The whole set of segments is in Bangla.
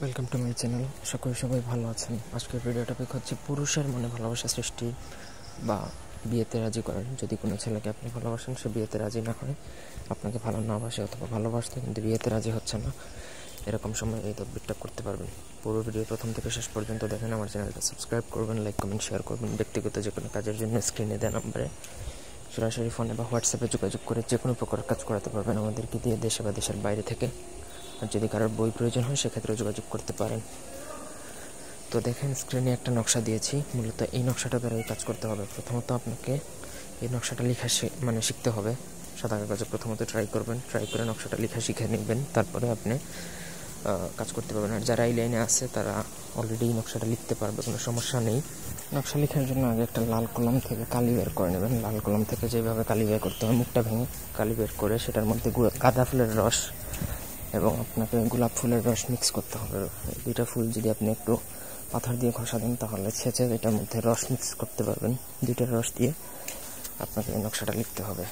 Welcome to my channel. আশা করি সবাই ভালো আছেন। আজকের ভিডিও টপিক হচ্ছে পুরুষের মনে ভালোবাসা সৃষ্টি বা বিয়েতে রাজি করেন। যদি কোনো ছেলেকে আপনি ভালোবাসেন, সে বিয়েতে রাজি না হয়, আপনাকে ভালো না বাসে অথবা ভালোবাসতে কিন্তু বিয়েতে রাজি হচ্ছে না, এরকম সময় এই তদবিরটা করতে পারবেন। পুরো ভিডিও প্রথম থেকে শেষ পর্যন্ত দেখেন। আমার চ্যানেলটা সাবস্ক্রাইব করবেন, লাইক কমেন্ট শেয়ার করবেন। ব্যক্তিগত যে কোনো কাজের জন্য স্ক্রিনে দেওয়া নাম্বারে সরাসরি ফোনে বা হোয়াটসঅ্যাপে যোগাযোগ করে যে কোনো প্রকার কাজ করাতে পারবেন আমাদেরকে দিয়ে, দেশে বা দেশের বাইরে থেকে। আর যদি কারোর বই প্রয়োজন হয় সেক্ষেত্রেও যোগাযোগ করতে পারেন। তো দেখেন, স্ক্রিনে একটা নকশা দিয়েছি। মূলত এই নকশাটা দ্বারা এই কাজ করতে হবে। প্রথমত আপনাকে এই নকশাটা লেখা শিখতে হবে। সাদা কাগজে প্রথমত ট্রাই করে নকশাটা লেখা শিখে নেবেন, তারপরে আপনি কাজ করতে পারবেন। আর যারা এই লাইনে আছে তারা অলরেডি এই নকশাটা লিখতে পারবে, কোনো সমস্যা নেই। নকশা লেখার জন্য আগে একটা লাল কলম থেকে কালি বের করে নেবেন। লাল কলম থেকে যেভাবে কালি বের করতে হয়, মুখটা ভেঙে কালি বের করে সেটার মধ্যে গাঁদা ফুলের রস এবং আপনাকে গোলাপ ফুলের রস মিক্স করতে হবে। দুইটা ফুল যদি আপনি একটু পাথর দিয়ে ঘষা দেন তাহলে ছেঁচে এটার মধ্যে রস মিক্স করতে পারবেন। দুইটা রস দিয়ে আপনাকে এই নকশাটা লিখতে হবে।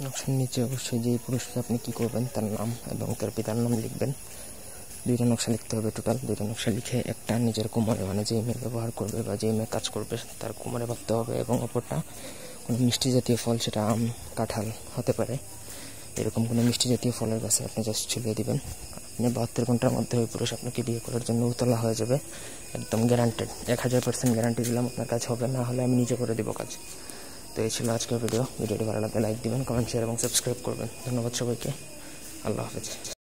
নকশার নিচে অবশ্যই যেই পুরুষকে আপনি কী করবেন তার নাম এবং তার পিতার নাম লিখবেন। দুইটা নকশা লিখতে হবে টোটাল। দুইটা নকশা লিখে একটা নিজের কোমরে, মানে যে মেয়ে ব্যবহার করবে বা যে মেয়ে কাজ করবে তার কোমরে ভাবতে হবে, এবং অপরটা কোনো মিষ্টি জাতীয় ফল, সেটা আম, কাঁঠাল হতে পারে, এরকম কোনো মিষ্টি জাতীয় ফলের গাছে আপনি জাস্ট ঝুলিয়ে দেবেন। আপনি 72 ঘন্টার মধ্যে ওই পুরুষ আপনাকে বিয়ে করার জন্য উতলা হয়ে যাবে, একদম গ্যারান্টেড। 1000% গ্যারান্টি দিলাম আপনার কাজ হবে, না হলে আমি নিজে করে দেবো কাজ। তো এই ছিল আজকের ভিডিওটি ভালো লাগলে লাইক দিবেন, কমেন্ট শেয়ার এবং সাবস্ক্রাইব করবেন। ধন্যবাদ সবাইকে। আল্লাহ হাফেজ।